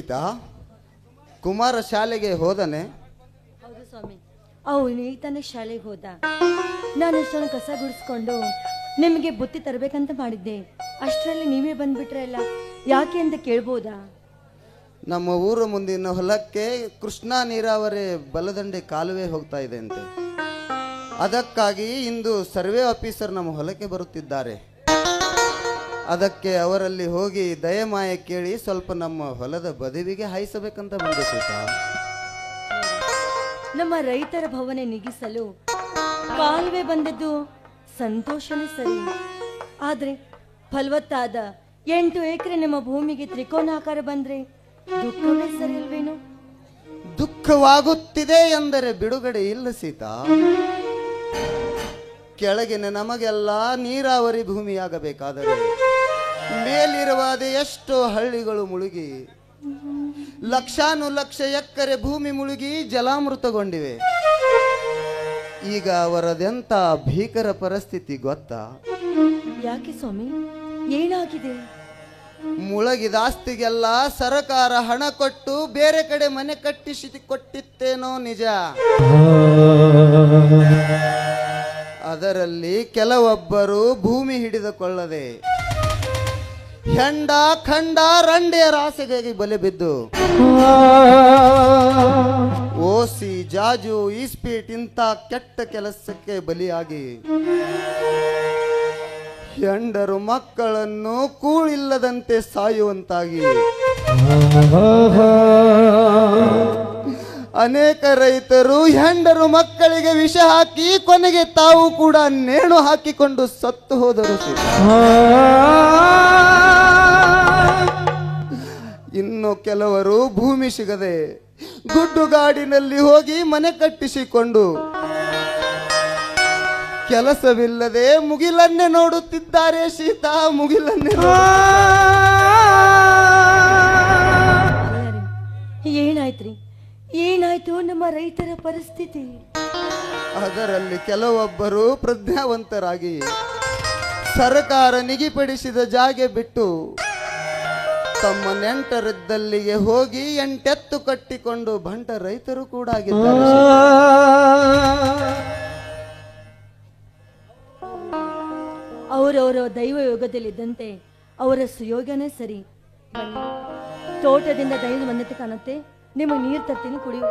ಸೀತಾ, ಕುಮಾರ ಶಾಲೆಗೆ ಹೋದನೆ? ಹೌದು ಸ್ವಾಮಿ, ಅವನು ಈಗ ತಾನೇ ಶಾಲೆಗೆ ಹೋದ. ನಾನು ಎಷ್ಟೊಂದು ಕಸ ಗುಡಿಸ್ಕೊಂಡು ನಿಮಗೆ ಬುತ್ತಿ ತರಬೇಕಂತ ಮಾಡಿದ್ದೆ. ಅಷ್ಟರಲ್ಲಿ ನೀವೇ ಬಂದ್ಬಿಟ್ರೆ ಅಲ್ಲ, ಯಾಕೆ ಅಂತ ಕೇಳ್ಬೋದಾ? ನಮ್ಮ ಊರ ಮುಂದಿನ ಹೊಲಕ್ಕೆ ಕೃಷ್ಣಾ ನೀರಾವರಿ ಬಲದಂಡೆ ಕಾಲುವೆ ಹೋಗ್ತಾ ಇದೆ ಅಂತೆ. ಅದಕ್ಕಾಗಿ ಇಂದು ಸರ್ವೆ ಆಫೀಸರ್ ನಮ್ಮ ಹೊಲಕ್ಕೆ ಬರುತ್ತಿದ್ದಾರೆ. ಅದಕ್ಕೆ ಅವರಲ್ಲಿ ಹೋಗಿ ದಯಮಾಯ ಕೇಳಿ ಸ್ವಲ್ಪ ನಮ್ಮ ಹೊಲದ ಬದಿವಿಗೆ ಹಾಯಿಸಬೇಕಂತ ಬಂದೆ ಸೀತಾ. ನಮ್ಮ ರೈತರ ಭವನ ನೀಗಿಸಲು ಕಾಲುವೆ ಬಂದದ್ದು ಸಂತೋಷನೇ ಸರಿ, ಆದ್ರೆ ಫಲವತ್ತಾದ 8 ಎಕರೆ ನಮ್ಮ ಭೂಮಿಗೆ ತ್ರಿಕೋನಾಕಾರ ಬಂದ್ರೆ ದುಃಖವೇ ಸರಿ ಅಲ್ವೇನು? ದುಃಖವಾಗುತ್ತಿದೆ ಎಂದರೆ ಬಿಡುಗಡೆ ಇಲ್ಲ ಸೀತಾ. ಕೆಳಗಿನ ನಮಗೆಲ್ಲ ನೀರಾವರಿ ಭೂಮಿಯಾಗಬೇಕಾದರೆ ಮೇಲಿರುವಾದ ಎಷ್ಟೋ ಹಳ್ಳಿಗಳು ಮುಳುಗಿ ಲಕ್ಷಾನುಲಕ್ಷ ಎಕರೆ ಭೂಮಿ ಮುಳುಗಿ ಜಲಾಮೃತಗೊಂಡಿವೆ. ಈಗ ಅವರದೆಂತ ಭೀಕರ ಪರಿಸ್ಥಿತಿ ಗೊತ್ತಾ? ಯಾಕೆ ಸ್ವಾಮಿ, ಏನಾಗಿದೆ? ಮುಳುಗಿದ ಆಸ್ತಿಗೆಲ್ಲ ಸರಕಾರ ಹಣ ಕೊಟ್ಟು ಬೇರೆ ಕಡೆ ಮನೆ ಕಟ್ಟಿಸಿ ಕೊಟ್ಟಿತ್ತೇನೋ ನಿಜ. ಅದರಲ್ಲಿ ಕೆಲವೊಬ್ಬರು ಭೂಮಿ ಹಿಡಿದುಕೊಳ್ಳದೆ ಹೆಂಡ ಖಂಡ ರಂಡೆಯರ ಆಸೆಗಾಗಿ ಬಲೆ ಬಿದ್ದು ಓಸಿ ಜಾಜು ಈಸ್ಪೀಟ್ ಇಂಥ ಕೆಟ್ಟ ಕೆಲಸಕ್ಕೆ ಬಲಿಯಾಗಿ ಹೆಂಡರು ಮಕ್ಕಳನ್ನು ಕೂಳಿಲ್ಲದಂತೆ ಸಾಯುವಂತಾಗಿ ಅನೇಕ ರೈತರು ಹೆಂಡರು ಮಕ್ಕಳಿಗೆ ವಿಷ ಹಾಕಿ ಕೊನೆಗೆ ತಾವು ಕೂಡ ನೇಣು ಹಾಕಿಕೊಂಡು ಸತ್ತು ಹೋದರು. ಇನ್ನು ಕೆಲವರು ಭೂಮಿ ಸಿಗದೆ ಗುಡ್ಡುಗಾಡಿನಲ್ಲಿ ಹೋಗಿ ಮನೆ ಕಟ್ಟಿಸಿಕೊಂಡು ಕೆಲಸವಿಲ್ಲದೆ ಮುಗಿಲನ್ನೇ ನೋಡುತ್ತಿದ್ದಾರೆ ಸೀತಾ, ಮುಗಿಲನ್ನೇ. ಏನಾಯ್ತ್ರಿ, ಏನಾಯ್ತು ನಮ್ಮ ರೈತರ ಪರಿಸ್ಥಿತಿ? ಅದರಲ್ಲಿ ಕೆಲವೊಬ್ಬರು ಪ್ರಜ್ಞಾವಂತರಾಗಿ ಸರ್ಕಾರ ನಿಗದಿಪಡಿಸಿದ ಜಾಗೆ ಬಿಟ್ಟು ತಮ್ಮ ನೆಂಟರಿದ್ದಲ್ಲಿಗೆ ಹೋಗಿ 8 ಎತ್ತು ಕಟ್ಟಿಕೊಂಡು ಬಂಟ ರೈತರು ಕೂಡ ಆಗಿದ್ದಾರೆ. ಅವರವರ ದೈವ ಯೋಗದಲ್ಲಿದ್ದಂತೆ ಅವರ ಸುಯೋಗನೇ ಸರಿ. ತೋಟದಿಂದ ದೈವ ಬಂದತೆ ಕಾಣುತ್ತೆ, ನಿಮಗೆ ನೀರು ತರ್ತೀನಿ, ಕುಡಿಯುವ.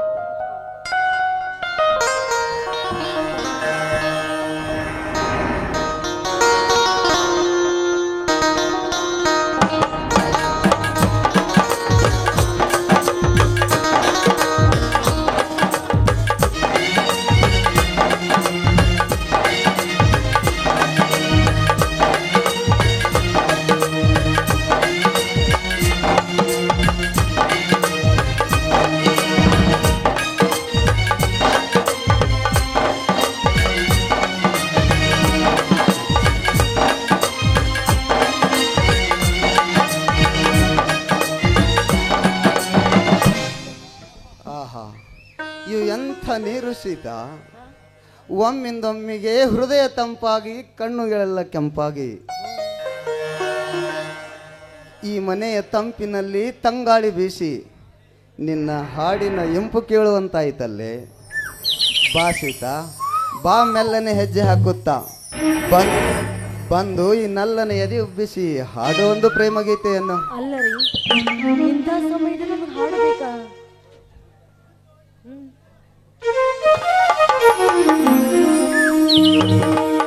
ಇವು ಎಂಥ ನೀರು ಸೀತಾ, ಒಮ್ಮಿಂದೊಮ್ಮಿಗೆ ಹೃದಯ ತಂಪಾಗಿ ಕಣ್ಣುಗಳೆಲ್ಲ ಕೆಂಪಾಗಿ ಈ ಮನೆಯ ತಂಪಿನಲ್ಲಿ ತಂಗಾಳಿ ಬೀಸಿ ನಿನ್ನ ಹಾಡಿನ ಇಂಪು ಕೇಳುವಂತಾಯ್ತಲ್ಲೇ. ಬಾ ಸೀತಾ, ಬಾ, ಮೆಲ್ಲನೆ ಹೆಜ್ಜೆ ಹಾಕುತ್ತಾ ಬಂದು ಈ ನಲ್ಲನ ಎದೆ ಉಬ್ಬಿಸಿ ಹಾಡು ಒಂದು ಪ್ರೇಮ ಗೀತೆಯನ್ನು. ಅಲ್ಲರಿ, ಇಂಥ ಸಮಯದಲ್ಲಿ ನಮಗೆ ಹಾಡು